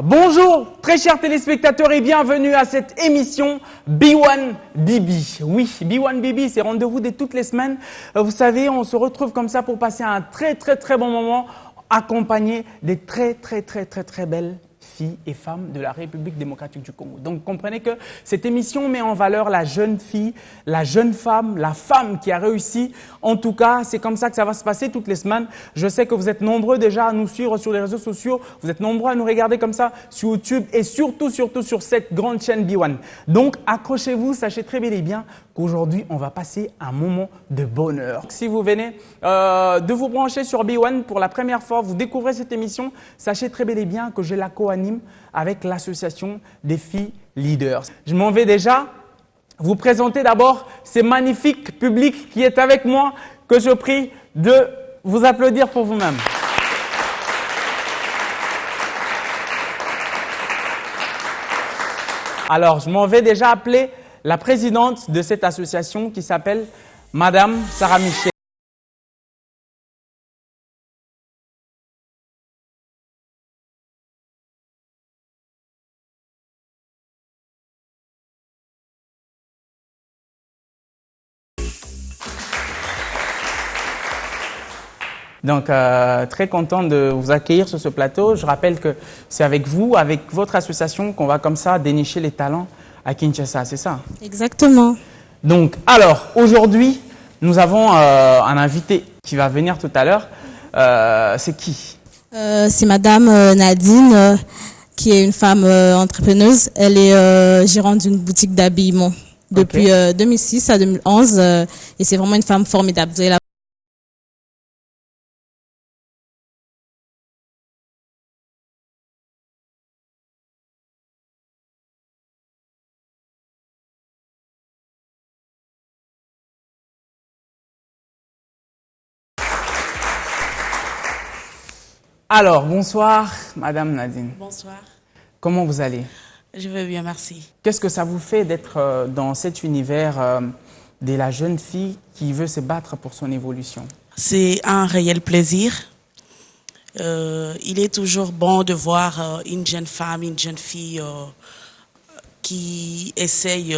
Bonjour très chers téléspectateurs et bienvenue à cette émission B1BB. Oui, B1BB, c'est rendez-vous de toutes les semaines. Vous savez, on se retrouve comme ça pour passer un très bon moment accompagné des très belles filles et femmes de la République démocratique du Congo. Donc comprenez que cette émission met en valeur la jeune fille, la jeune femme, la femme qui a réussi. En tout cas, c'est comme ça que ça va se passer toutes les semaines. Je sais que vous êtes nombreux déjà à nous suivre sur les réseaux sociaux. Vous êtes nombreux à nous regarder comme ça sur YouTube et surtout sur cette grande chaîne B1. Donc accrochez-vous, sachez très bien et bien qu'aujourd'hui, on va passer un moment de bonheur. Si vous venez de vous brancher sur B1 pour la première fois, vous découvrez cette émission, sachez très bien et bien que je la co-anime avec l'association des filles leaders. Je m'en vais déjà vous présenter d'abord ce magnifique public qui est avec moi, que je prie de vous applaudir pour vous-même. Alors, je m'en vais déjà appeler la présidente de cette association qui s'appelle Madame Sarah Michel. Donc, très content de vous accueillir sur ce plateau. Je rappelle que c'est avec vous, avec votre association, qu'on va comme ça dénicher les talents à Kinshasa, c'est ça? Exactement. Donc, alors, aujourd'hui, nous avons un invité qui va venir tout à l'heure. C'est qui? C'est Madame Nadine, qui est une femme entrepreneuse. Elle est gérante d'une boutique d'habillement depuis 2006 à 2011 et c'est vraiment une femme formidable. Vous avez la... Alors, bonsoir, Madame Nadine. Bonsoir. Comment vous allez? Je vais bien, merci. Qu'est-ce que ça vous fait d'être dans cet univers de la jeune fille qui veut se battre pour son évolution? C'est un réel plaisir. Il est toujours bon de voir une jeune femme, une jeune fille qui essaye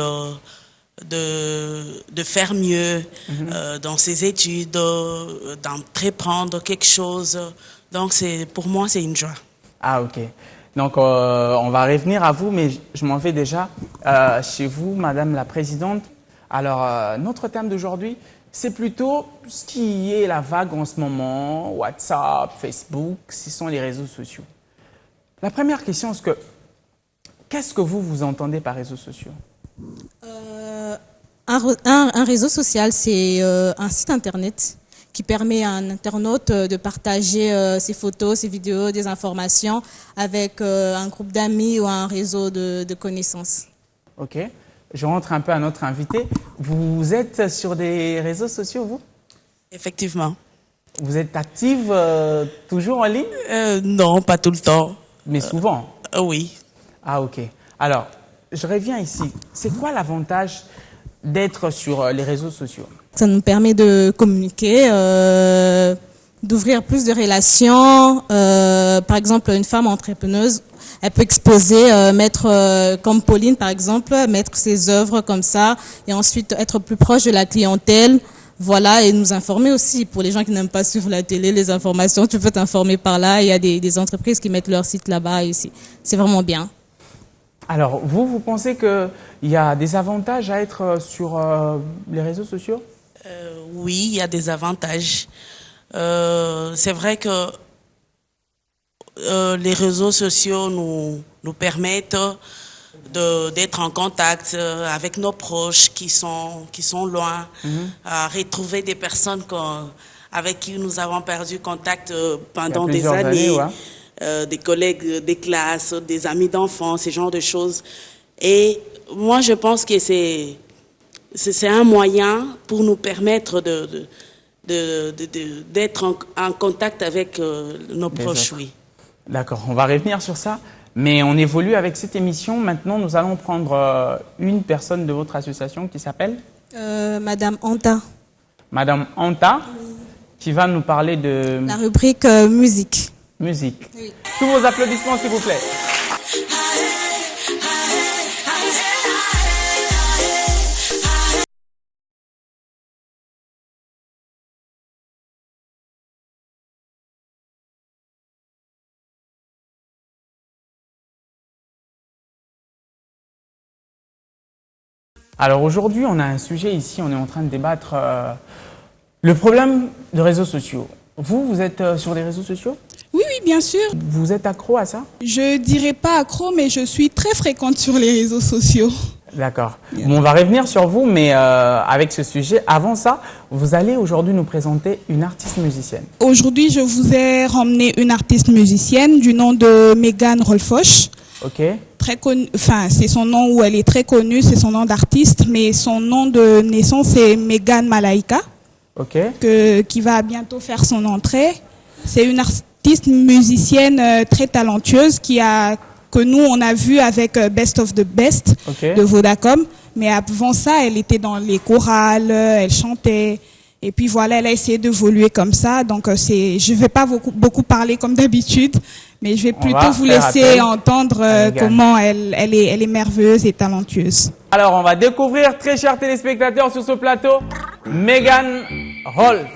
de faire mieux dans ses études, d'entreprendre quelque chose. Donc, pour moi, c'est une joie. Ah, ok. Donc, on va revenir à vous, mais je m'en vais déjà chez vous, Madame la Présidente. Alors, notre thème d'aujourd'hui, c'est plutôt ce qui est la vague en ce moment, WhatsApp, Facebook, ce sont les réseaux sociaux. La première question, c'est qu'est-ce que vous entendez par réseaux sociaux? Un réseau social, c'est un site internet qui permet à un internaute de partager ses photos, ses vidéos, des informations avec un groupe d'amis ou un réseau de connaissances. Ok. Je rentre un peu à notre invité. Vous êtes sur des réseaux sociaux, vous? Effectivement. Vous êtes active toujours en ligne? Non, pas tout le temps. Mais souvent? Oui. Ah, ok. Alors, je reviens ici. C'est quoi l'avantage d'être sur les réseaux sociaux? Ça nous permet de communiquer, d'ouvrir plus de relations. Par exemple, une femme entrepreneuse, elle peut exposer, mettre, comme Pauline par exemple, mettre ses œuvres comme ça et ensuite être plus proche de la clientèle. Voilà, et nous informer aussi. Pour les gens qui n'aiment pas suivre la télé, les informations, tu peux t'informer par là. Il y a des entreprises qui mettent leur site là-bas ici. C'est vraiment bien. Alors, vous pensez qu'il y a des avantages à être sur les réseaux sociaux? Oui, il y a des avantages. C'est vrai que les réseaux sociaux nous permettent d'être en contact avec nos proches qui sont loin, à retrouver des personnes avec qui nous avons perdu contact pendant des années, des collègues des classes, des amis d'enfance, ce genre de choses. Et moi, je pense que c'est un moyen pour nous permettre d'être en contact avec nos proches, oui. D'accord, on va revenir sur ça. Mais on évolue avec cette émission. Maintenant, nous allons prendre une personne de votre association qui s'appelle Madame Anta. Madame Anta, qui va nous parler de... La rubrique musique. Musique. Oui. Tous vos applaudissements, s'il vous plaît. Alors aujourd'hui, on a un sujet ici, on est en train de débattre le problème des réseaux sociaux. Vous êtes sur les réseaux sociaux? Oui, oui, bien sûr. Vous êtes accro à ça? Je dirais pas accro, mais je suis très fréquente sur les réseaux sociaux. D'accord. Bon, on va revenir sur vous, mais avec ce sujet. Avant ça, vous allez aujourd'hui nous présenter une artiste musicienne. Aujourd'hui, je vous ai ramené une artiste musicienne du nom de Megan Rolfoch. Ok. Très connue, enfin, c'est son nom où elle est très connue, c'est son nom d'artiste, mais son nom de naissance c'est Megan Malaika, Ok. qui va bientôt faire son entrée. C'est une artiste musicienne très talentueuse que nous on a vu avec Best of the Best Ok. de Vodacom, mais avant ça elle était dans les chorales, elle chantait et puis voilà, elle a essayé d'évoluer comme ça. Donc je vais pas beaucoup parler comme d'habitude, mais je vais On plutôt va vous faire laisser appel entendre à Megan. comment elle est merveilleuse et talentueuse. Alors, on va découvrir, très chers téléspectateurs, sur ce plateau, Megan Rolf.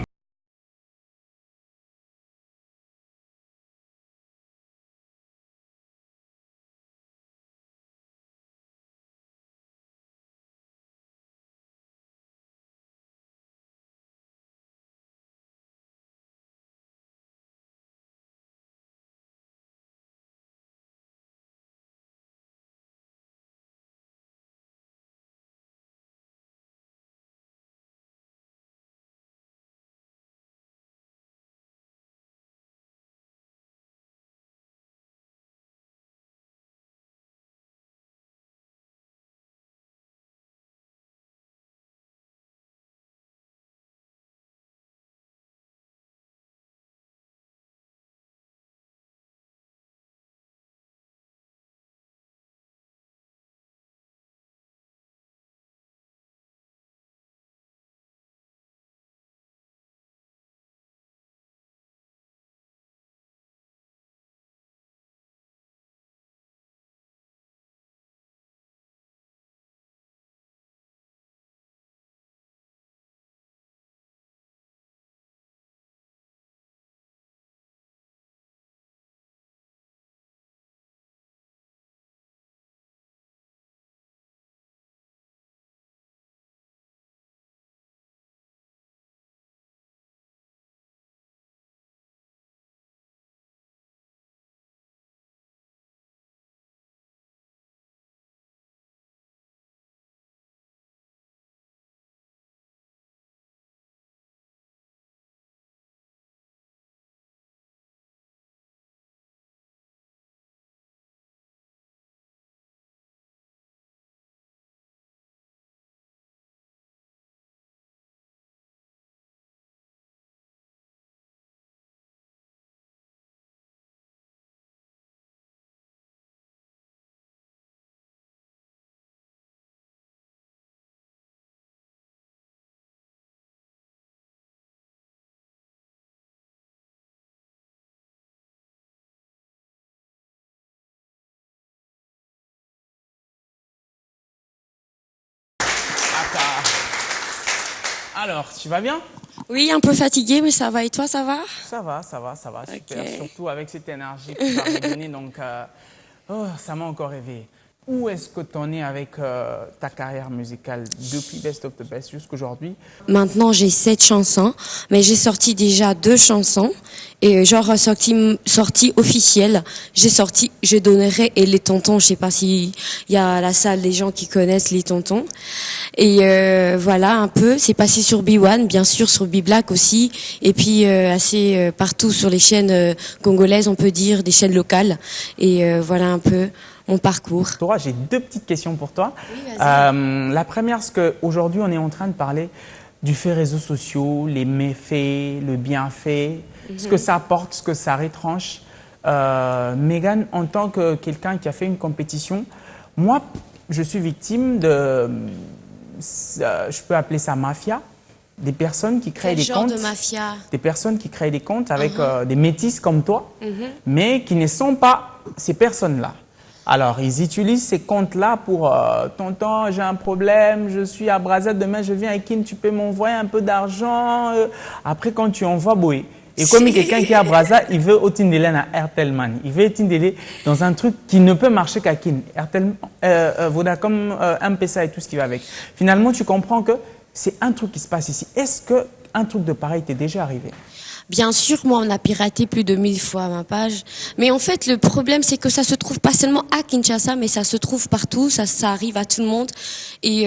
Alors, tu vas bien? Oui, un peu fatiguée, mais ça va. Et toi, ça va? Ça va, super. Ok. Surtout avec cette énergie que tu vas me donner, donc ça m'a encore rêvé. Où est-ce que tu en es avec ta carrière musicale depuis Best of the Best jusqu'aujourd'hui? Maintenant, j'ai 7 chansons, mais j'ai sorti déjà 2 chansons. Et genre, sortie officielle, j'ai sorti Je donnerai et Les Tontons. Je sais pas si il y a à la salle des gens qui connaissent Les Tontons. Et voilà, un peu. C'est passé sur B1, bien sûr, sur B-Black aussi. Et puis, assez partout sur les chaînes congolaises, on peut dire, des chaînes locales. Et voilà un peu mon parcours. Dora, j'ai 2 petites questions pour toi. Oui, vas-y. La première, c'est qu'aujourd'hui, on est en train de parler du fait réseaux sociaux, les méfaits, le bienfait, ce que ça apporte, ce que ça retranche. Megan, en tant que quelqu'un qui a fait une compétition, moi, je suis victime de, je peux appeler ça mafia, des personnes qui créent Quel des genre comptes. de mafia? Des personnes qui créent des comptes avec des métis comme toi, mais qui ne sont pas ces personnes-là. Alors, ils utilisent ces comptes-là pour tonton, j'ai un problème, je suis à Brazzaville, demain je viens à Kin, tu peux m'envoyer un peu d'argent. Après, quand tu envoies, boy, Et comme quelqu'un qui est à Brazza, il veut Otindele à Airtelman. Il veut Otindele dans un truc qui ne peut marcher qu'à Kin. Airtel, Vodacom, M-Pesa et tout ce qui va avec. Finalement, tu comprends que c'est un truc qui se passe ici. Est-ce qu'un truc de pareil t'est déjà arrivé? Bien sûr, moi, on a piraté plus de 1000 fois ma page. Mais en fait, le problème, c'est que ça se trouve pas seulement à Kinshasa, mais ça se trouve partout. Ça arrive à tout le monde. Et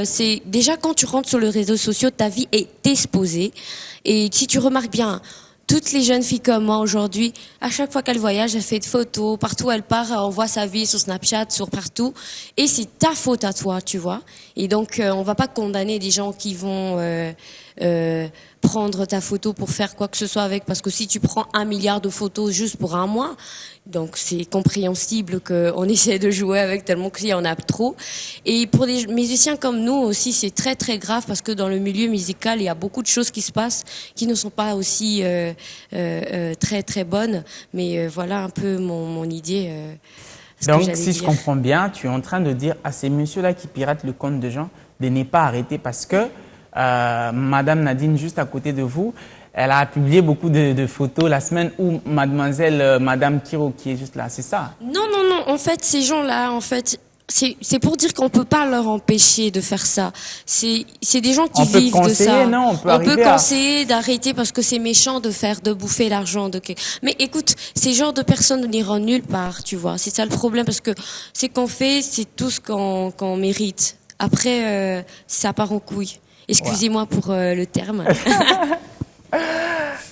c'est déjà quand tu rentres sur les réseaux sociaux, ta vie est exposée. Et si tu remarques bien, toutes les jeunes filles comme moi aujourd'hui, à chaque fois qu'elles voyagent, elles font des photos. Partout où elle part, on voit sa vie sur Snapchat, sur partout. Et c'est ta faute à toi, tu vois. Et donc, on va pas condamner des gens qui vont prendre ta photo pour faire quoi que ce soit avec. Parce que si tu prends 1 milliard de photos juste pour un mois, donc c'est compréhensible qu'on essaie de jouer avec tellement qu'il y en a trop. Et pour des musiciens comme nous aussi, c'est très très grave parce que dans le milieu musical, il y a beaucoup de choses qui se passent qui ne sont pas aussi très très bonnes. Mais voilà un peu mon idée. Donc, si je comprends bien, tu es en train de dire à ces messieurs-là qui piratent le compte de gens de ne pas arrêter parce que Madame Nadine, juste à côté de vous, elle a publié beaucoup de photos la semaine où Mademoiselle, Madame Kiro, qui est juste là, c'est ça? Non, non, non. En fait, ces gens-là, en fait, c'est pour dire qu'on peut pas leur empêcher de faire ça. C'est des gens qui vivent de ça. Non, on peut conseiller d'arrêter parce que c'est méchant de bouffer l'argent de quelqu'un. Mais écoute, ces genres de personnes n'iront nulle part, tu vois. C'est ça le problème parce que c'est qu'on fait, c'est tout ce qu'on mérite. Après, ça part en couille. Excusez-moi pour le terme.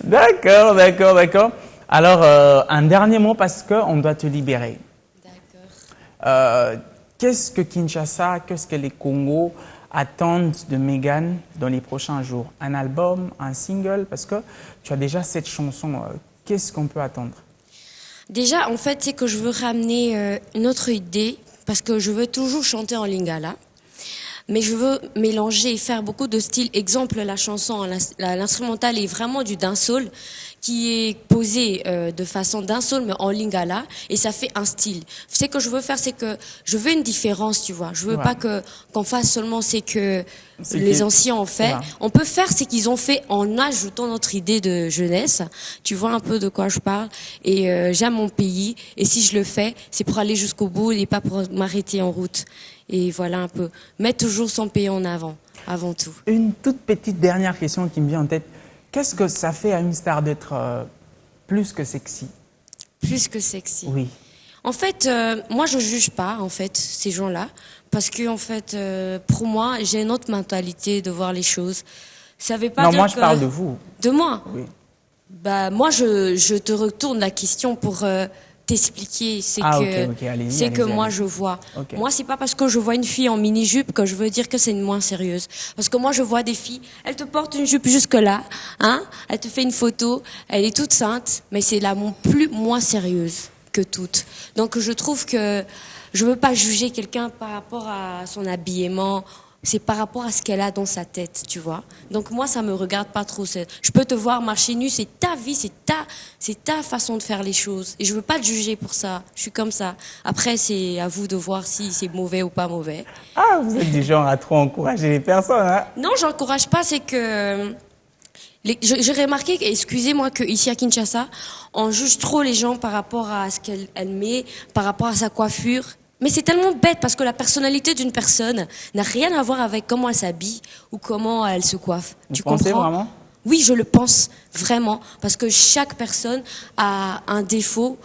D'accord, d'accord, d'accord. Alors, un dernier mot parce qu'on doit te libérer. D'accord. Qu'est-ce que Kinshasa, qu'est-ce que les Congos attendent de Megan dans les prochains jours? Un album, un single? Parce que tu as déjà 7 chansons. Qu'est-ce qu'on peut attendre? Déjà, en fait, c'est que je veux ramener une autre idée parce que je veux toujours chanter en lingala. Mais je veux mélanger et faire beaucoup de styles. Exemple, la chanson, l'instrumental est vraiment du dancehall qui est posé de façon dancehall mais en lingala et ça fait un style. Ce que je veux faire, c'est que je veux une différence, tu vois. Je veux pas qu'on fasse seulement ce que les anciens ont fait. Ouais. On peut faire ce qu'ils ont fait en ajoutant notre idée de jeunesse. Tu vois un peu de quoi je parle. Et j'aime mon pays et si je le fais, c'est pour aller jusqu'au bout et pas pour m'arrêter en route. Et voilà un peu. Mettre toujours son pays en avant tout. Une toute petite dernière question qui me vient en tête. Qu'est-ce que ça fait à une star d'être plus que sexy? Plus que sexy. Oui. En fait, moi je juge pas en fait ces gens-là parce que en fait, pour moi, j'ai une autre mentalité de voir les choses. Ça veut pas non, dire moi je parle de vous. De moi. Oui. Bah moi je te retourne la question pour t'expliquer, c'est que moi je vois. Okay. Moi c'est pas parce que je vois une fille en mini-jupe que je veux dire que c'est une moins sérieuse. Parce que moi je vois des filles, elles te portent une jupe jusque là, hein, elle te fait une photo, elle est toute sainte, mais c'est la moins sérieuse que toutes. Donc je trouve que je veux pas juger quelqu'un par rapport à son habillement. C'est par rapport à ce qu'elle a dans sa tête, tu vois. Donc moi, ça me regarde pas trop. Je peux te voir marcher nu, c'est ta vie, c'est ta façon de faire les choses. Et je veux pas te juger pour ça. Je suis comme ça. Après, c'est à vous de voir si c'est mauvais ou pas mauvais. Ah, vous êtes du genre à trop encourager les personnes, hein? Non, j'encourage pas. C'est que j'ai remarqué, excusez-moi, que ici à Kinshasa, on juge trop les gens par rapport à ce qu'elle met, par rapport à sa coiffure. Mais c'est tellement bête parce que la personnalité d'une personne n'a rien à voir avec comment elle s'habille ou comment elle se coiffe. Tu comprends vraiment? Oui, je le pense vraiment parce que chaque personne a un défaut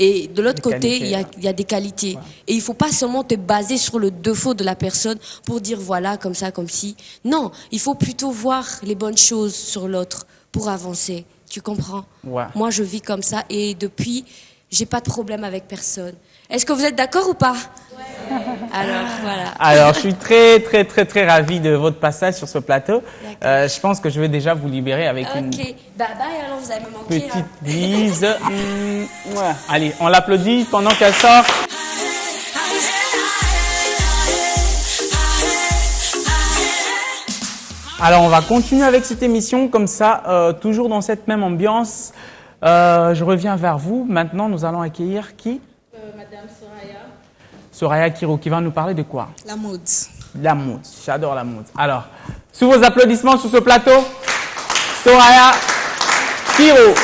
et de l'autre côté, il y a des qualités. Ouais. Et il faut pas seulement te baser sur le défaut de la personne pour dire voilà, comme ça, comme ci. Non, il faut plutôt voir les bonnes choses sur l'autre pour avancer. Tu comprends? Ouais. Moi, je vis comme ça et depuis, j'ai pas de problème avec personne. Est-ce que vous êtes d'accord ou pas? Ouais. Alors, voilà. Alors, je suis très, très, très, très ravie de votre passage sur ce plateau. Je pense que je vais déjà vous libérer avec une bye bye, alors vous allez me manquer. Petite bise. Ouais. Allez, on l'applaudit pendant qu'elle sort. Alors, on va continuer avec cette émission comme ça, toujours dans cette même ambiance. Je reviens vers vous. Maintenant, nous allons accueillir qui? Madame Soraya. Soraya Kiro, qui va nous parler de quoi? La mode. La mode, j'adore la mode. Alors, sous vos applaudissements sur ce plateau, Soraya Kiro.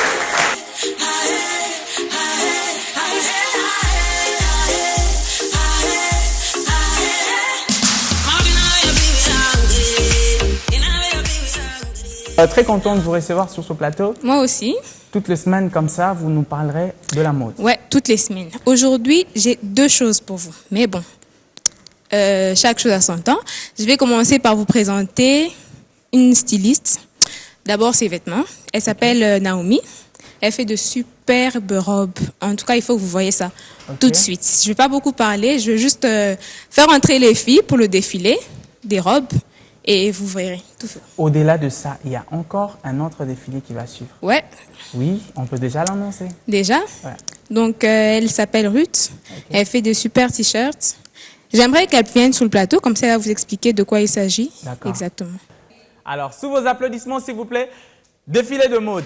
Très content de vous recevoir sur ce plateau. Moi aussi. Toutes les semaines comme ça, vous nous parlerez de la mode. Ouais, toutes les semaines. Aujourd'hui, j'ai 2 choses pour vous. Mais bon, chaque chose a son temps. Je vais commencer par vous présenter une styliste. D'abord, ses vêtements. Elle s'appelle Naomi. Elle fait de superbes robes. En tout cas, il faut que vous voyez ça tout de suite. Je ne vais pas beaucoup parler. Je vais juste faire entrer les filles pour le défilé des robes. Et vous verrez tout ça. Au-delà de ça, il y a encore un autre défilé qui va suivre. Ouais. Oui, on peut déjà l'annoncer. Déjà? Ouais. Donc, elle s'appelle Ruth. Okay. Elle fait de super t-shirts. J'aimerais qu'elle vienne sur le plateau, comme ça elle va vous expliquer de quoi il s'agit. D'accord. Exactement. Alors, sous vos applaudissements, s'il vous plaît, défilé de mode.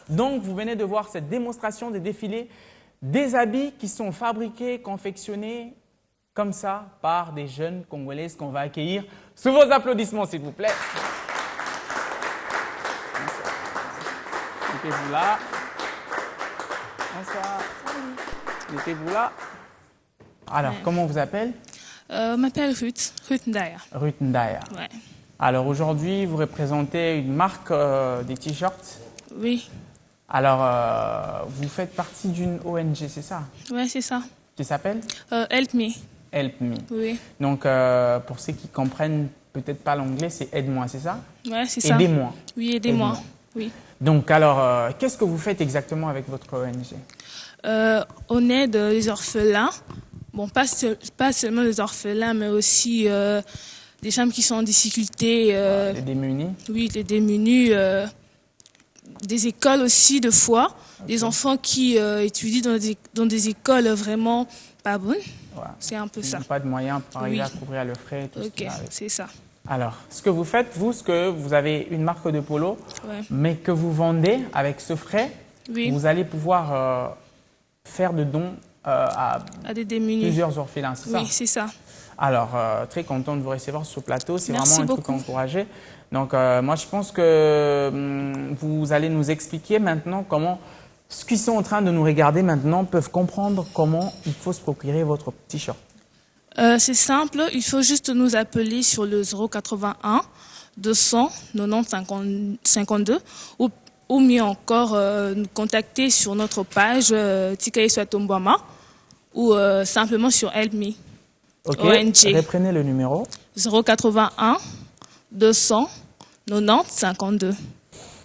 Donc, vous venez de voir cette démonstration des défilés des habits qui sont fabriqués, confectionnés comme ça par des jeunes Congolaises qu'on va accueillir sous vos applaudissements, s'il vous plaît. Mettez-vous là. Bonsoir. Mettez-vous là. Alors, comment on vous appelle? On m'appelle Ruth Ndaya. Ruth Ndaya. Ouais. Alors, aujourd'hui, vous représentez une marque des t-shirts. Oui. Alors, vous faites partie d'une ONG, c'est ça? Oui, c'est ça. Qui s'appelle? Help Me. Help Me. Oui. Donc, pour ceux qui comprennent peut-être pas l'anglais, c'est aide-moi, c'est ça? Oui, c'est ça. Aidez-moi. Oui, aidez-moi. Oui. Donc, alors, qu'est-ce que vous faites exactement avec votre ONG? On aide les orphelins. Bon, pas seulement les orphelins, mais aussi des femmes qui sont en difficulté. Les démunis? Oui, les démunis. Des écoles aussi, de fois. Okay. Des enfants qui étudient dans des écoles vraiment pas bonnes. Ouais. C'est un peu ça. Pas de moyens pour arriver à couvrir le frais. Ok, c'est ça. Alors, ce que vous faites, vous avez une marque de polo, mais que vous vendez avec ce frais, vous allez pouvoir faire de dons à des démunis. Plusieurs orphelins, c'est ça? Oui, c'est ça. Alors, très content de vous recevoir sur ce plateau. C'est Merci vraiment un truc encouragé. Donc, moi, je pense que vous allez nous expliquer maintenant comment ceux qui sont en train de nous regarder maintenant peuvent comprendre comment il faut se procurer votre t-shirt. C'est simple, il faut juste nous appeler sur le 081 200 90 52 ou mieux encore nous contacter sur notre page Tikaye Swatombwama ou simplement sur Help Me. Ok, ONG. reprenez le numéro. 081 200 90 52.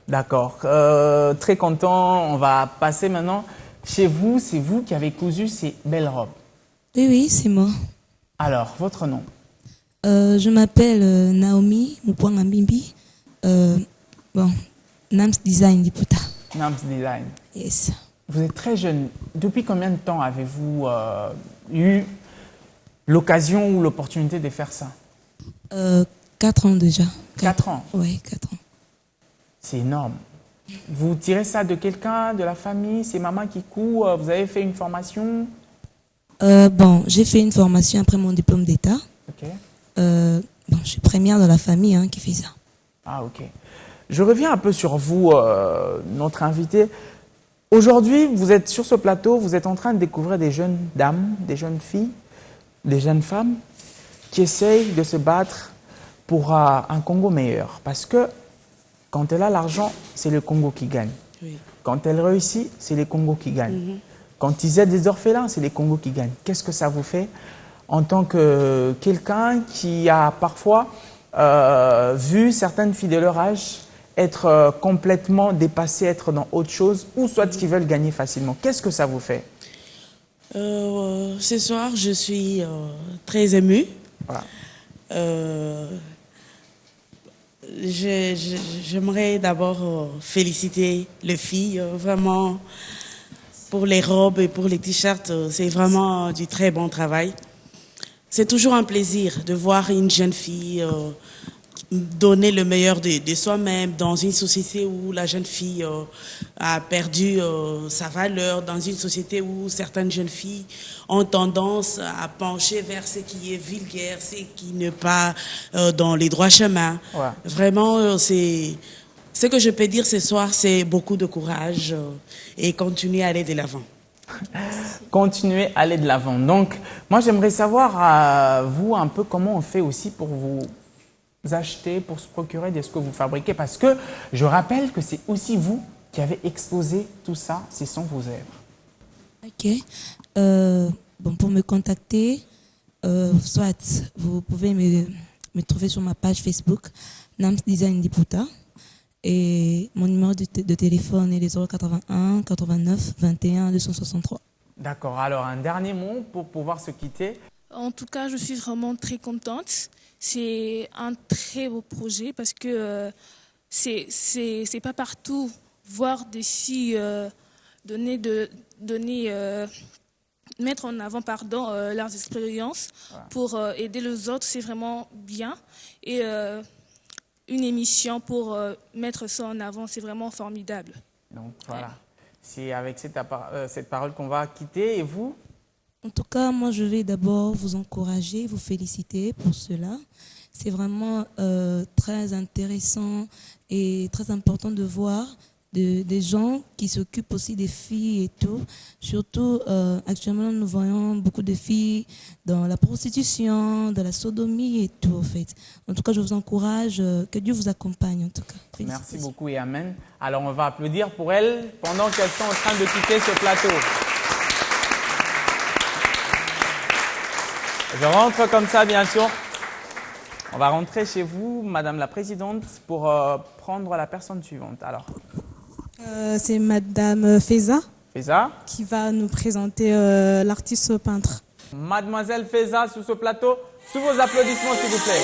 D'accord, très content. On va passer maintenant chez vous. C'est vous qui avez cousu ces belles robes. Oui, c'est moi. Alors, votre nom? Je m'appelle Naomi Mupwangambimbi. Bon, Nams Design Diputa. Nams Design. Yes. Vous êtes très jeune. Depuis combien de temps avez-vous eu l'occasion ou l'opportunité de faire ça? 4 ans déjà. 4 ans? Oui, 4 ans. C'est énorme. Vous tirez ça de quelqu'un, de la famille? C'est maman qui coud? Vous avez fait une formation? Bon, j'ai fait une formation après mon diplôme d'État. Ok. Bon, je suis première dans la famille qui fait ça. Ah, ok. Je reviens un peu sur vous, notre invité. Aujourd'hui, vous êtes sur ce plateau, vous êtes en train de découvrir des jeunes dames, des jeunes filles, des jeunes femmes qui essayent de se battre pour un Congo meilleur. Parce que quand elle a l'argent, c'est le Congo qui gagne. Oui. Quand elle réussit, c'est les Congos qui gagnent. Quand ils aident des orphelins, c'est les Congos qui gagnent. Qu'est-ce que ça vous fait en tant que quelqu'un qui a parfois vu certaines filles de leur âge être complètement dépassées, être dans autre chose, ou soit qui veulent gagner facilement? Qu'est-ce que ça vous fait? Ce soir, je suis très émue. Voilà. J'aimerais d'abord féliciter les filles, vraiment, pour les robes et pour les t-shirts. C'est vraiment du très bon travail. C'est toujours un plaisir de voir une jeune fille donner le meilleur de soi-même dans une société où la jeune fille a perdu sa valeur, dans une société où certaines jeunes filles ont tendance à pencher vers ce qui est vulgaire, ce qui n'est pas dans les droits chemins. Ouais. Vraiment, c'est ce que je peux dire ce soir, c'est beaucoup de courage et continuer à aller de l'avant. Continuer à aller de l'avant. Donc, moi, j'aimerais savoir, vous, un peu comment on fait aussi pour vous acheter, pour se procurer de ce que vous fabriquez. Parce que je rappelle que c'est aussi vous qui avez exposé tout ça, ce sont vos œuvres. Ok. Bon, pour me contacter, soit vous pouvez me trouver sur ma page Facebook, Nams Design Diputa. Et mon numéro de téléphone est le 081 89 21 263. D'accord. Alors, un dernier mot pour pouvoir se quitter. En tout cas, je suis vraiment très contente. C'est un très beau projet parce que c'est pas partout voir des filles mettre en avant leurs expériences pour aider les autres. C'est vraiment bien. Et une émission pour mettre ça en avant, c'est vraiment formidable. Donc, voilà. C'est avec cette parole qu'on va quitter. Et vous? En tout cas, moi, je vais d'abord vous encourager, vous féliciter pour cela. C'est vraiment très intéressant et très important de voir des gens qui s'occupent aussi des filles et tout. Surtout, actuellement, nous voyons beaucoup de filles dans la prostitution, dans la sodomie et tout, en fait. En tout cas, je vous encourage, que Dieu vous accompagne, en tout cas. Merci beaucoup et amen. Alors, on va applaudir pour elles pendant qu'elles sont en train de quitter ce plateau. Je rentre comme ça, bien sûr. On va rentrer chez vous, Madame la Présidente, pour prendre la personne suivante. Alors, C'est Madame Feza Feza. qui va nous présenter l'artiste peintre. Mademoiselle Feza sur ce plateau, sous vos applaudissements, s'il vous plaît.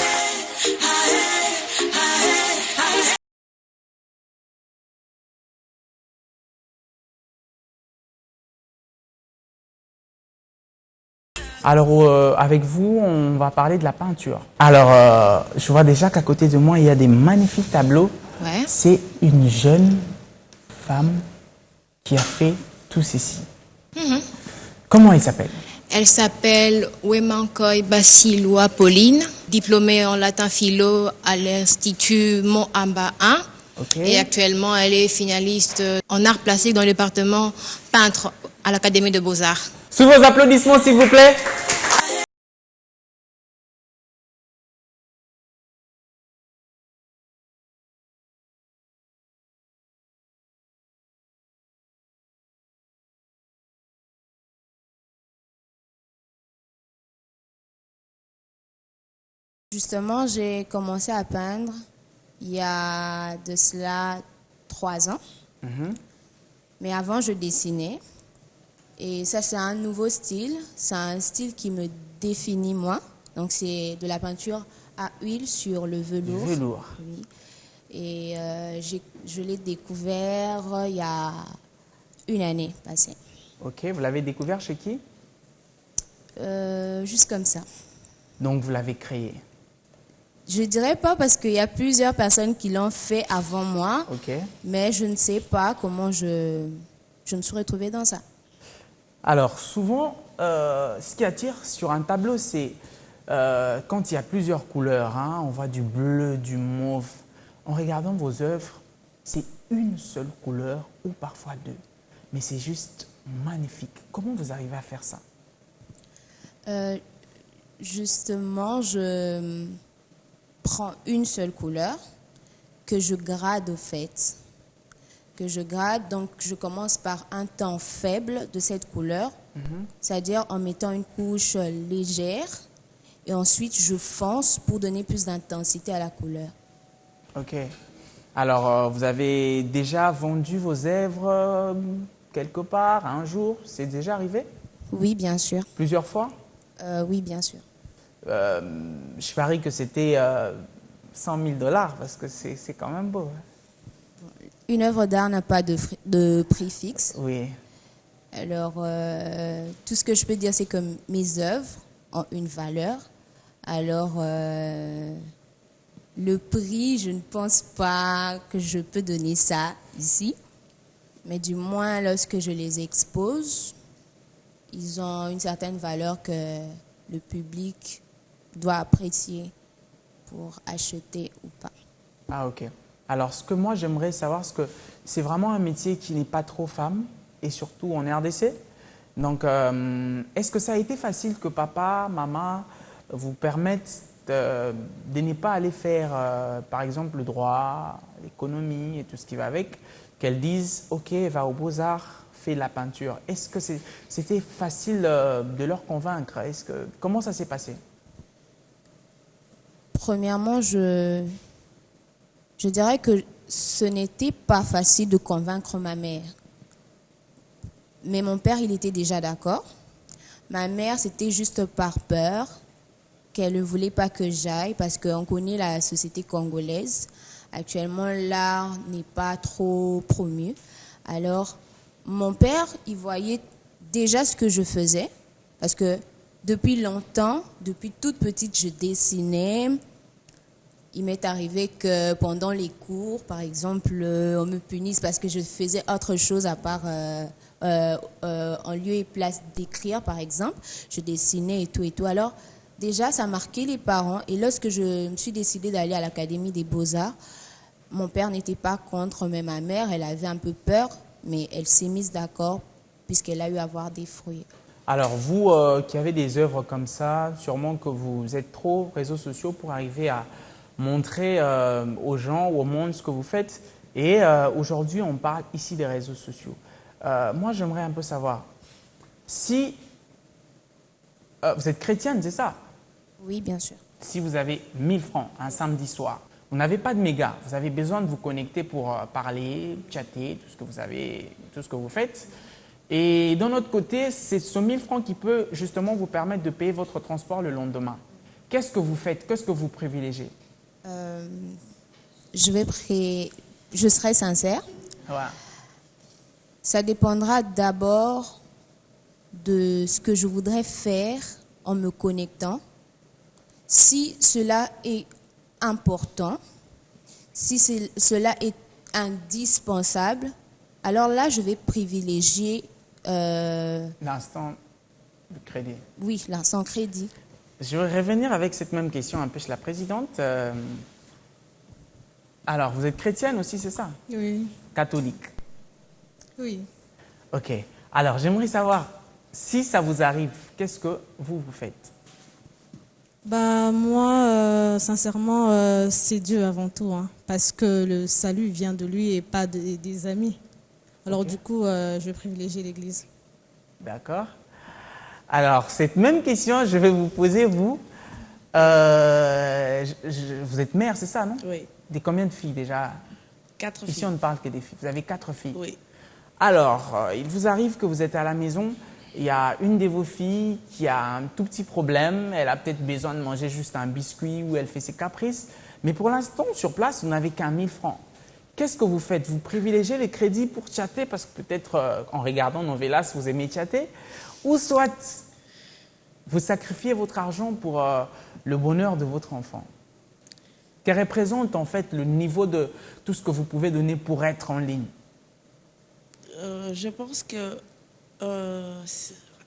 Alors, avec vous, on va parler de la peinture. Alors, je vois déjà qu'à côté de moi, il y a des magnifiques tableaux. Ouais. C'est une jeune femme qui a fait tout ceci. Comment elle s'appelle? Elle s'appelle Wemankoy Basiloa Pauline, diplômée en latin philo à l'Institut Mont-Amba 1. Ok. Et actuellement, elle est finaliste en art plastique dans le département peintre à l'Académie de Beaux-Arts. Sous vos applaudissements, s'il vous plaît. Justement, j'ai commencé à peindre il y a de cela 3 ans. Mais avant, je dessinais. Et ça, c'est un nouveau style. C'est un style qui me définit moi. Donc, c'est de la peinture à huile sur le velours. Velours. Oui. Et je l'ai découvert il y a Une année passée. Ok, vous l'avez découvert chez qui? Juste comme ça. Donc, vous l'avez créé. Je dirais pas parce qu'il y a plusieurs personnes qui l'ont fait avant moi, Ok. mais je ne sais pas comment je me suis retrouvée dans ça. Alors, souvent, ce qui attire sur un tableau, c'est quand il y a plusieurs couleurs. Hein, on voit du bleu, du mauve. En regardant vos œuvres, c'est une seule couleur ou parfois deux. Mais c'est juste magnifique. Comment vous arrivez à faire ça? Justement, je prends une seule couleur que je grade au fait. Que je grade, donc je commence par un ton faible de cette couleur, c'est-à-dire en mettant une couche légère et ensuite je fonce pour donner plus d'intensité à la couleur. Ok. Alors, vous avez déjà vendu vos œuvres quelque part, un jour? C'est déjà arrivé? Oui, bien sûr. Plusieurs fois? Oui, bien sûr. Je parie que c'était 100 000 $, parce que c'est quand même beau. Une œuvre d'art n'a pas de prix fixe. Oui. Alors, tout ce que je peux dire, c'est que mes œuvres ont une valeur. Alors, le prix, je ne pense pas que je peux donner ça ici. Mais du moins, lorsque je les expose, ils ont une certaine valeur que le public doit apprécier pour acheter ou pas. Ah, ok. Alors, ce que moi, j'aimerais savoir, c'est que c'est vraiment un métier qui n'est pas trop femme, et surtout en RDC. Donc, est-ce que ça a été facile que papa, maman vous permettent de ne pas aller faire, par exemple, le droit, l'économie et tout ce qui va avec, qu'elles disent, OK, va aux Beaux-Arts, fais la peinture. Est-ce que c'était facile de leur convaincre? Comment ça s'est passé? Premièrement, je dirais que ce n'était pas facile de convaincre ma mère. Mais mon père, il était déjà d'accord. Ma mère, c'était juste par peur qu'elle ne voulait pas que j'aille parce qu'on connaît la société congolaise. Actuellement, l'art n'est pas trop promu. Alors, mon père, il voyait déjà ce que je faisais parce que depuis longtemps, depuis toute petite, je dessinais. Il m'est arrivé que pendant les cours, par exemple, on me punisse parce que je faisais autre chose à part en lieu et place d'écrire, par exemple. Je dessinais et tout et tout. Alors, déjà, ça marquait les parents. Et lorsque je me suis décidée d'aller à l'Académie des Beaux-Arts, mon père n'était pas contre, mais ma mère, elle avait un peu peur, mais elle s'est mise d'accord puisqu'elle a eu à voir des fruits. Alors, vous qui avez des œuvres comme ça, sûrement que vous êtes trop réseaux sociaux pour arriver à montrer aux gens ou au monde ce que vous faites. Et aujourd'hui, on parle ici des réseaux sociaux. Moi, j'aimerais un peu savoir si vous êtes chrétienne, c'est ça? Oui, bien sûr. Si vous avez 1000 francs un samedi soir, vous n'avez pas de méga, vous avez besoin de vous connecter pour parler, chatter, tout ce que vous faites. Et d'un autre côté, c'est ce 1000 francs qui peut justement vous permettre de payer votre transport le lendemain. Qu'est-ce que vous faites? Qu'est-ce que vous privilégiez? Je serai sincère. Ouais. Ça dépendra d'abord de ce que je voudrais faire en me connectant. Si cela est important, si cela est indispensable, alors là, je vais privilégier... l'instant de crédit. Oui, l'instant crédit. Je vais revenir avec cette même question un peu chez la présidente. Alors, vous êtes chrétienne aussi, c'est ça? Oui. Catholique? Oui. Ok. Alors, j'aimerais savoir, si ça vous arrive, qu'est-ce que vous faites? Bah, moi, sincèrement, c'est Dieu avant tout, hein, parce que le salut vient de lui et pas des amis. Alors, Ok. du coup, je vais privilégier l'Église. D'accord. Alors, cette même question, je vais vous poser, vous. Vous êtes mère, c'est ça, non? Oui, De combien de filles déjà? 4 Ici, filles. on ne parle que des filles. Vous avez 4 filles. Oui. Alors, il vous arrive que vous êtes à la maison, il y a une de vos filles qui a un tout petit problème, elle a peut-être besoin de manger juste un biscuit ou elle fait ses caprices, mais pour l'instant, sur place, vous n'avez qu'1 000 francs. qu'est-ce que vous faites? Vous privilégiez les crédits pour chatter parce que peut-être en regardant Novelas, vous aimez chatter, ou soit vous sacrifiez votre argent pour le bonheur de votre enfant? Quel représente en fait le niveau de tout ce que vous pouvez donner pour être en ligne? Je pense que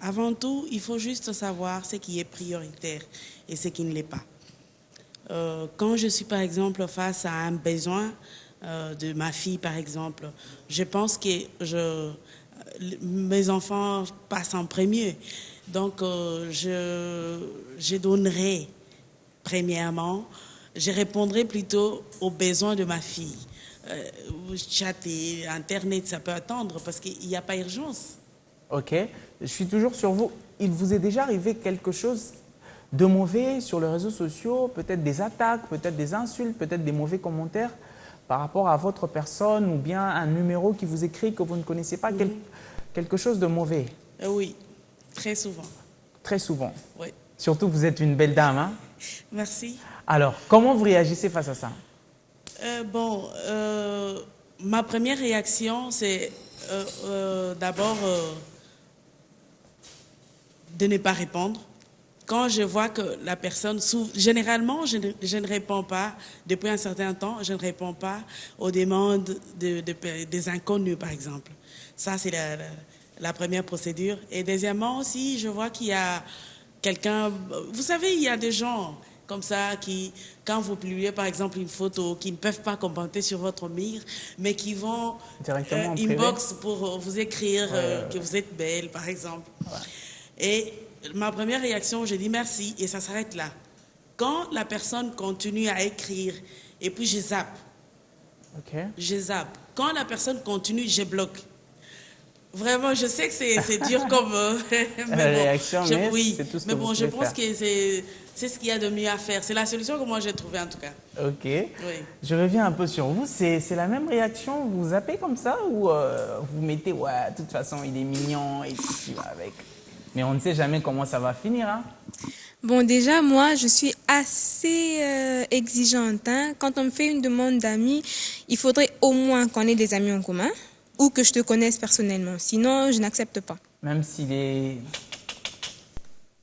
avant tout, il faut juste savoir ce qui est prioritaire et ce qui ne l'est pas. Quand je suis par exemple face à un besoin de ma fille par exemple, je pense que mes enfants passent en premier. Donc je donnerai premièrement, je répondrai plutôt aux besoins de ma fille. Chatter, Internet, ça peut attendre parce qu'il n'y a pas urgence. Ok, je suis toujours sur vous. Il vous est déjà arrivé quelque chose de mauvais sur les réseaux sociaux, peut-être des attaques, peut-être des insultes, peut-être des mauvais commentaires par rapport à votre personne ou bien un numéro qui vous écrit que vous ne connaissez pas, quelque chose de mauvais? Oui, très souvent. Très souvent? Oui. Surtout que vous êtes une belle dame, hein? Merci. Alors, comment vous réagissez face à ça? Ma première réaction, c'est d'abord de ne pas répondre. Quand je vois que la personne, généralement, je ne réponds pas, depuis un certain temps, je ne réponds pas aux demandes des inconnus, par exemple. Ça, c'est la première procédure. Et deuxièmement, aussi, je vois qu'il y a quelqu'un... Vous savez, il y a des gens comme ça qui, quand vous publiez, par exemple, une photo, qui ne peuvent pas commenter sur votre mur, mais qui vont inbox pour vous écrire que vous êtes belle, par exemple. Ouais. Et ma première réaction, je dis merci et ça s'arrête là. Quand la personne continue à écrire et puis je zappe. Okay. Je zappe. Quand la personne continue, je bloque. Vraiment, je sais que c'est dur comme... réaction, mais oui, c'est tout ce que mais bon, vous je pouvez pense faire. que c'est ce qu'il y a de mieux à faire. C'est la solution que moi j'ai trouvée en tout cas. Ok. Oui. Je reviens un peu sur vous. C'est la même réaction? Vous zappez comme ça ou vous mettez, ouais, de toute façon, il est mignon et puis tu vas avec? Mais on ne sait jamais comment ça va finir, hein? Bon, déjà, moi, je suis assez exigeante. Hein. Quand on me fait une demande d'amis, il faudrait au moins qu'on ait des amis en commun ou que je te connaisse personnellement. Sinon, je n'accepte pas. Même s'il est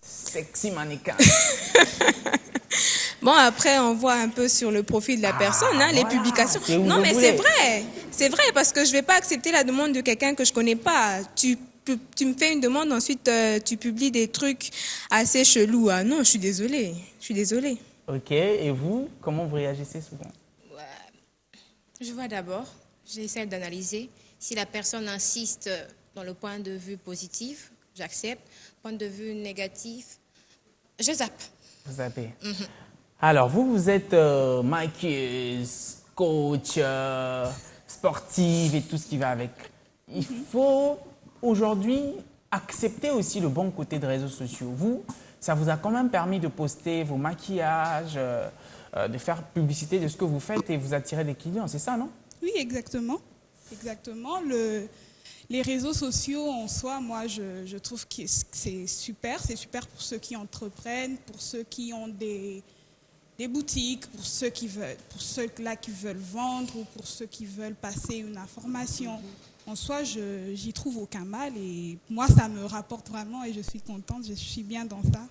sexy mannequin. Bon, après, on voit un peu sur le profil de la personne, hein, les publications. Non, mais c'est vrai. C'est vrai, parce que je ne vais pas accepter la demande de quelqu'un que je ne connais pas. Tu me fais une demande, ensuite tu publies des trucs assez chelous. Ah non, je suis désolée. Je suis désolée. Ok, et vous, comment vous réagissez souvent? Je vois d'abord, j'essaie d'analyser. Si la personne insiste dans le point de vue positif, j'accepte. Point de vue négatif, je zappe. Vous zappez. Alors, vous êtes maquilleuse, coach, sportive et tout ce qui va avec. Il faut aujourd'hui accepter aussi le bon côté des réseaux sociaux. Vous, ça vous a quand même permis de poster vos maquillages, de faire publicité de ce que vous faites et vous attirer des clients, c'est ça, non? Oui, exactement. Exactement. Les réseaux sociaux en soi, moi, je trouve que c'est super. C'est super pour ceux qui entreprennent, pour ceux qui ont des boutiques, pour ceux-là qui veulent vendre ou pour ceux qui veulent passer une information. En soi, j'y trouve aucun mal et moi, ça me rapporte vraiment et je suis contente, je suis bien dans ça.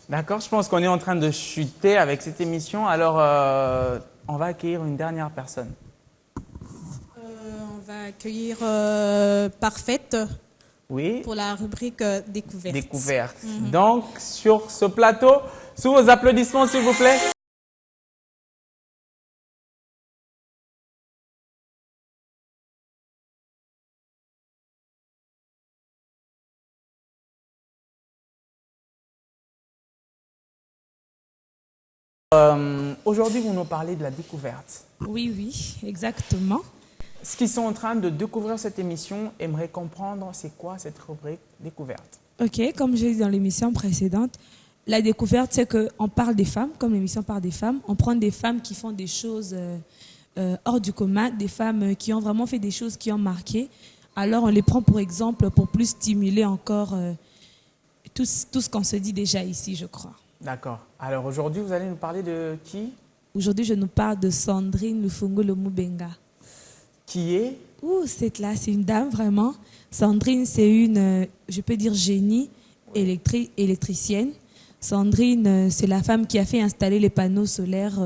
D'accord, je pense qu'on est en train de chuter avec cette émission. Alors, on va accueillir une dernière personne. On va accueillir Parfaite pour la rubrique Découverte. Découverte. Donc, sur ce plateau, sous vos applaudissements, s'il vous plaît. Aujourd'hui, vous nous parlez de la découverte. Oui, oui, exactement. Ce qu'ils sont en train de découvrir cette émission aimeraient comprendre c'est quoi cette rubrique découverte. Ok, comme j'ai dit dans l'émission précédente, la découverte, c'est qu'on parle des femmes, comme l'émission parle des femmes. On prend des femmes qui font des choses hors du commun, des femmes qui ont vraiment fait des choses qui ont marqué. Alors, on les prend pour exemple pour plus stimuler encore tout ce qu'on se dit déjà ici, je crois. D'accord. Alors aujourd'hui, vous allez nous parler de qui? Aujourd'hui, je nous parle de Sandrine Lufungo Lomubenga. qui est... Ouh, cette là, c'est une dame vraiment. Sandrine, c'est une, je peux dire génie électricienne. Sandrine, c'est la femme qui a fait installer les panneaux solaires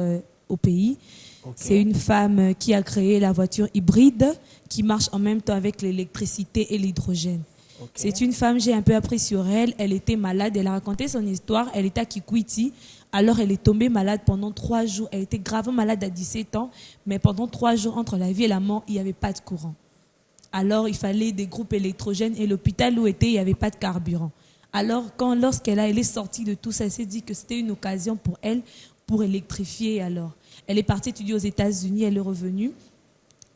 au pays. Okay. C'est une femme qui a créé la voiture hybride qui marche en même temps avec l'électricité et l'hydrogène. Okay. C'est une femme, j'ai un peu appris sur elle. Elle était malade, elle a raconté son histoire. Elle était à Kikwiti. Alors, elle est tombée malade pendant 3 jours. Elle était gravement malade à 17 ans. Mais pendant 3 jours, entre la vie et la mort, il n'y avait pas de courant. Alors, il fallait des groupes électrogènes. Et l'hôpital où elle était, il n'y avait pas de carburant. Alors, lorsqu'elle est sortie de tout ça, elle s'est dit que c'était une occasion pour elle pour électrifier. Alors, elle est partie étudier aux États-Unis. Elle est revenue.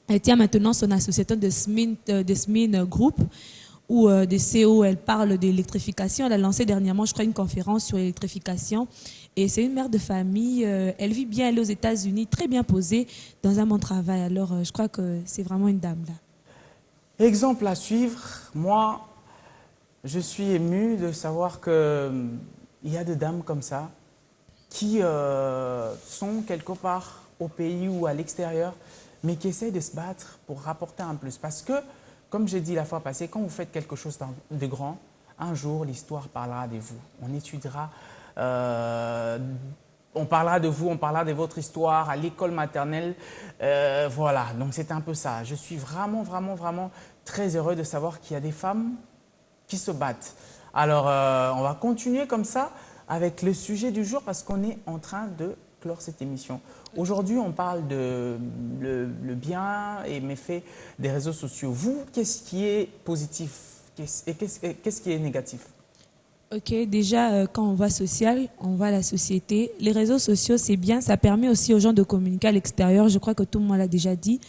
Elle tient maintenant son association de Smin Group, ou de CO, elle parle d'électrification. Elle a lancé dernièrement, je crois, une conférence sur l'électrification. Et c'est une mère de famille. Elle vit bien, elle est aux États-Unis, très bien posée, dans un bon travail. Alors, je crois que c'est vraiment une dame, là. Exemple à suivre. Moi, je suis ému de savoir qu'il y a des dames comme ça qui sont quelque part au pays ou à l'extérieur, mais qui essayent de se battre pour rapporter un plus. Parce que, comme j'ai dit la fois passée, quand vous faites quelque chose de grand, un jour, l'histoire parlera de vous. On étudiera, on parlera de vous, on parlera de votre histoire à l'école maternelle. Voilà, donc c'est un peu ça. Je suis vraiment, vraiment, vraiment très heureux de savoir qu'il y a des femmes qui se battent. Alors, on va continuer comme ça avec le sujet du jour parce qu'on est en train de clore cette émission. Aujourd'hui, on parle de le bien et méfaits des réseaux sociaux. Vous, qu'est-ce qui est positif et qu'est-ce qui est négatif? Ok, déjà, quand on voit social, on voit la société. Les réseaux sociaux, c'est bien, ça permet aussi aux gens de communiquer à l'extérieur. Je crois que tout le monde l'a déjà dit.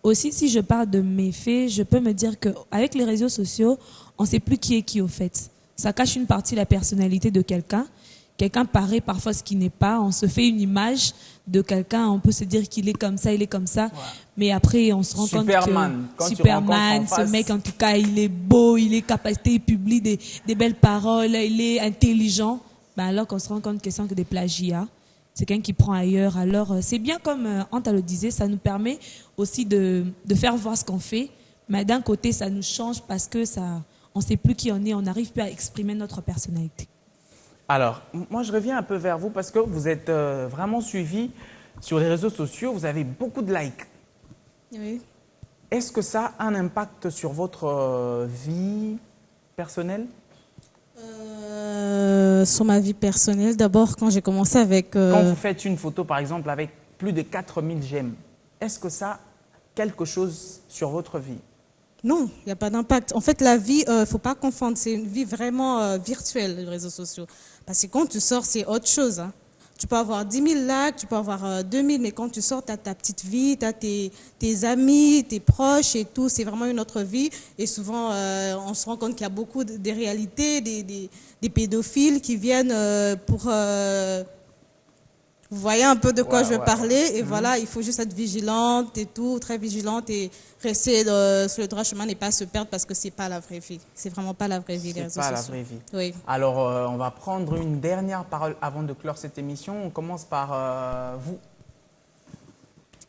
Aussi, si je parle de méfaits, je peux me dire qu'avec les réseaux sociaux, on ne sait plus qui est qui au fait. Ça cache une partie de la personnalité de quelqu'un. Quelqu'un paraît parfois ce qui n'est pas. On se fait une image de quelqu'un, on peut se dire qu'il est comme ça, il est comme ça. Ouais. Mais après, on se rend compte que Superman, ce mec, en tout cas, il est beau, il est capacité, il publie des belles paroles, il est intelligent. Ben alors qu'on se rend compte que c'est que des plagiats. C'est quelqu'un qui prend ailleurs. Alors, c'est bien comme Anta le disait, ça nous permet aussi de faire voir ce qu'on fait. Mais d'un côté, ça nous change parce que on ne sait plus qui on est, on n'arrive plus à exprimer notre personnalité. Alors, moi, je reviens un peu vers vous parce que vous êtes vraiment suivi sur les réseaux sociaux. Vous avez beaucoup de likes. Oui. Est-ce que ça a un impact sur votre vie personnelle? Sur ma vie personnelle, d'abord, quand j'ai commencé avec... Quand vous faites une photo, par exemple, avec plus de 4000 j'aime, est-ce que ça a quelque chose sur votre vie? Non, il n'y a pas d'impact. En fait, la vie, il ne faut pas confondre. C'est une vie vraiment virtuelle, les réseaux sociaux. Parce que quand tu sors, c'est autre chose. Hein. Tu peux avoir 10 000 likes, tu peux avoir 2 000, mais quand tu sors, tu as ta petite vie, tu as tes amis, tes proches et tout. C'est vraiment une autre vie. Et souvent, on se rend compte qu'il y a beaucoup de réalités, des pédophiles qui viennent pour... Vous voyez un peu de quoi je veux parler. Et voilà, il faut juste être vigilante et tout, très vigilante et rester sur le droit chemin et pas se perdre parce que c'est pas la vraie vie. C'est vraiment pas la vraie vie, les réseaux sociaux. C'est pas la vraie vie. Oui. Alors, on va prendre une dernière parole avant de clore cette émission. On commence par vous.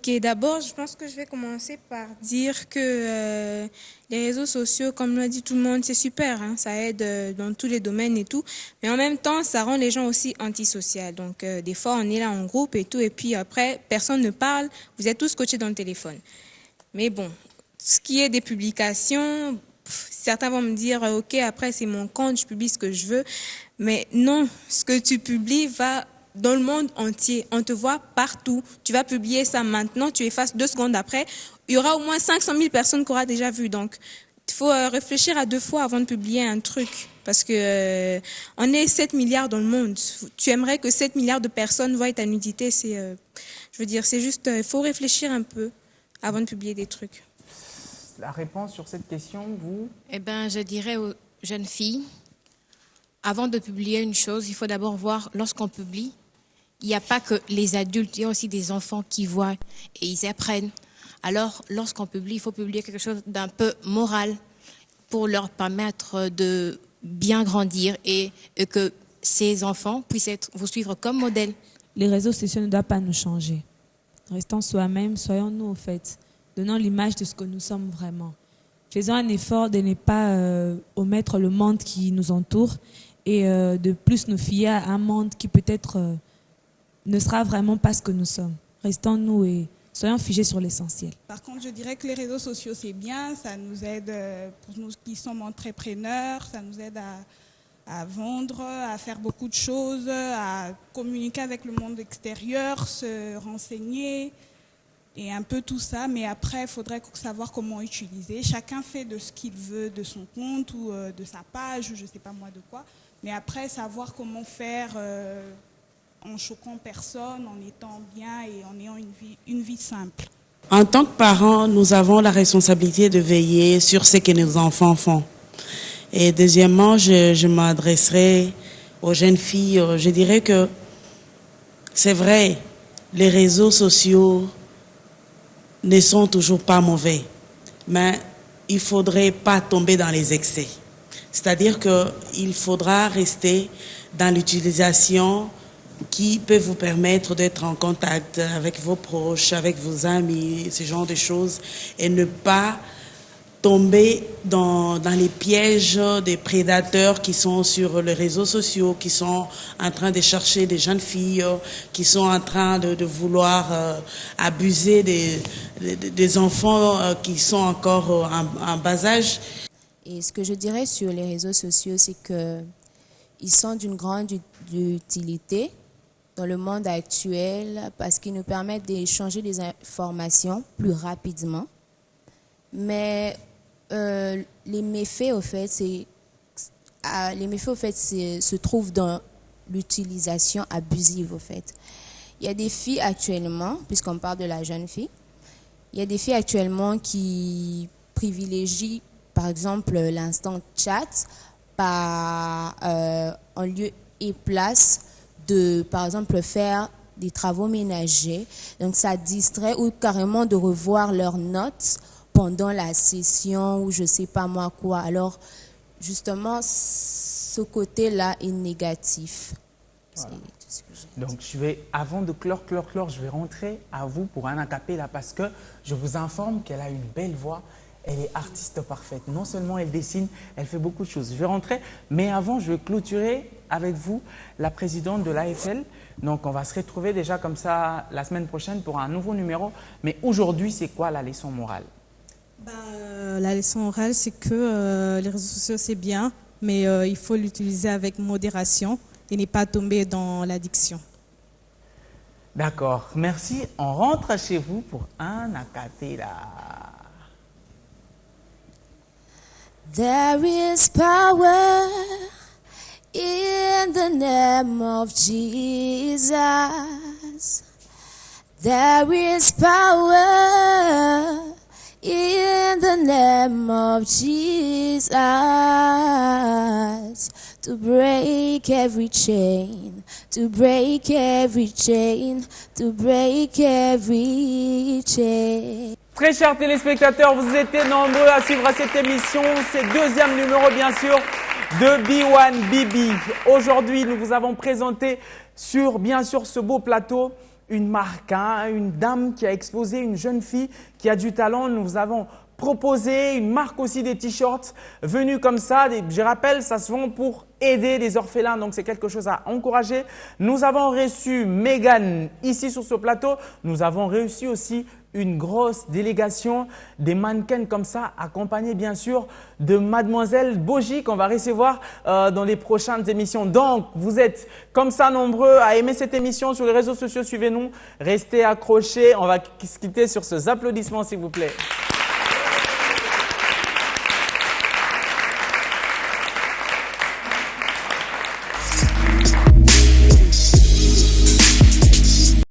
Ok, d'abord, je pense que je vais commencer par dire que les réseaux sociaux, comme l'a dit tout le monde, c'est super, hein, ça aide dans tous les domaines et tout, mais en même temps, ça rend les gens aussi antisociaux. Donc, des fois, on est là en groupe et tout, et puis après, personne ne parle, vous êtes tous scotchés dans le téléphone. Mais bon, ce qui est des publications, certains vont me dire, ok, après, c'est mon compte, je publie ce que je veux, mais non, ce que tu publies va... dans le monde entier, on te voit partout. Tu vas publier ça maintenant, tu effaces 2 secondes après. Il y aura au moins 500 000 personnes qui auront déjà vu. Donc, il faut réfléchir à 2 fois avant de publier un truc. Parce que on est 7 milliards dans le monde. Tu aimerais que 7 milliards de personnes voient ta nudité. Je veux dire, c'est juste, il faut réfléchir un peu avant de publier des trucs. La réponse sur cette question, vous? Eh bien, je dirais aux jeunes filles, avant de publier une chose, il faut d'abord voir lorsqu'on publie. Il n'y a pas que les adultes, il y a aussi des enfants qui voient et ils apprennent. Alors, lorsqu'on publie, il faut publier quelque chose d'un peu moral pour leur permettre de bien grandir et que ces enfants puissent vous suivre comme modèle. Les réseaux sociaux ne doivent pas nous changer. Restons soi-même, soyons-nous au fait. donnant l'image de ce que nous sommes vraiment. Faisons un effort de ne pas omettre le monde qui nous entoure et de plus nous fier à un monde qui peut-être ne sera vraiment pas ce que nous sommes. Restons nous et soyons figés sur l'essentiel. Par contre, je dirais que les réseaux sociaux, c'est bien. Ça nous aide, pour nous qui sommes entrepreneurs, ça nous aide à vendre, à faire beaucoup de choses, à communiquer avec le monde extérieur, se renseigner et un peu tout ça. Mais après, il faudrait savoir comment utiliser. Chacun fait de ce qu'il veut de son compte ou de sa page ou je ne sais pas moi de quoi. Mais après, savoir comment faire en choquant personne, en étant bien et en ayant une vie simple. En tant que parents, nous avons la responsabilité de veiller sur ce que nos enfants font. Et deuxièmement, je m'adresserai aux jeunes filles. Je dirais que c'est vrai, les réseaux sociaux ne sont toujours pas mauvais, mais il ne faudrait pas tomber dans les excès. C'est-à-dire qu'il faudra rester dans l'utilisation qui peut vous permettre d'être en contact avec vos proches, avec vos amis, ce genre de choses, et ne pas tomber dans les pièges des prédateurs qui sont sur les réseaux sociaux, qui sont en train de chercher des jeunes filles, qui sont en train de vouloir abuser des enfants qui sont encore en bas âge. Et ce que je dirais sur les réseaux sociaux, c'est qu'ils sont d'une grande utilité dans le monde actuel parce qu'ils nous permettent d'échanger des informations plus rapidement. Mais les méfaits, au fait, se trouvent dans l'utilisation abusive, au fait. Il y a des filles actuellement, puisqu'on parle de la jeune fille, il y a des filles actuellement qui privilégient, par exemple, l'instant chat en lieu et place de, par exemple, faire des travaux ménagers. Donc, ça distrait ou carrément de revoir leurs notes pendant la session ou je sais pas moi quoi. Alors, justement, ce côté-là est négatif. Voilà. Donc, avant de clore, je vais rentrer à vous pour un acapella parce que je vous informe qu'elle a une belle voix. Elle est artiste parfaite. Non seulement elle dessine, elle fait beaucoup de choses. Je vais rentrer, mais avant, je vais clôturer avec vous la présidente de l'AFL. Donc, on va se retrouver déjà comme ça la semaine prochaine pour un nouveau numéro. Mais aujourd'hui, c'est quoi la leçon morale? La leçon morale, c'est que les réseaux sociaux, c'est bien, mais il faut l'utiliser avec modération et ne pas tomber dans l'addiction. D'accord, merci. On rentre chez vous pour un acapella. There is power in the name of Jesus. There is power in the name of Jesus to break every chain, to break every chain, to break every chain. Très chers téléspectateurs, vous étiez nombreux à suivre cette émission. C'est le deuxième numéro, bien sûr, de B1BB. Aujourd'hui, nous vous avons présenté bien sûr, ce beau plateau, une marque, une dame qui a exposé, une jeune fille qui a du talent. Nous vous avons proposé une marque aussi des t-shirts venus comme ça. Je rappelle, ça se vend pour aider les orphelins, donc c'est quelque chose à encourager. Nous avons reçu Megan ici sur ce plateau. Nous avons reçu aussi une grosse délégation des mannequins comme ça, accompagnés bien sûr de Mademoiselle Boji qu'on va recevoir dans les prochaines émissions. Donc, vous êtes comme ça nombreux à aimer cette émission sur les réseaux sociaux. Suivez-nous, restez accrochés. On va se quitter sur ces applaudissements s'il vous plaît.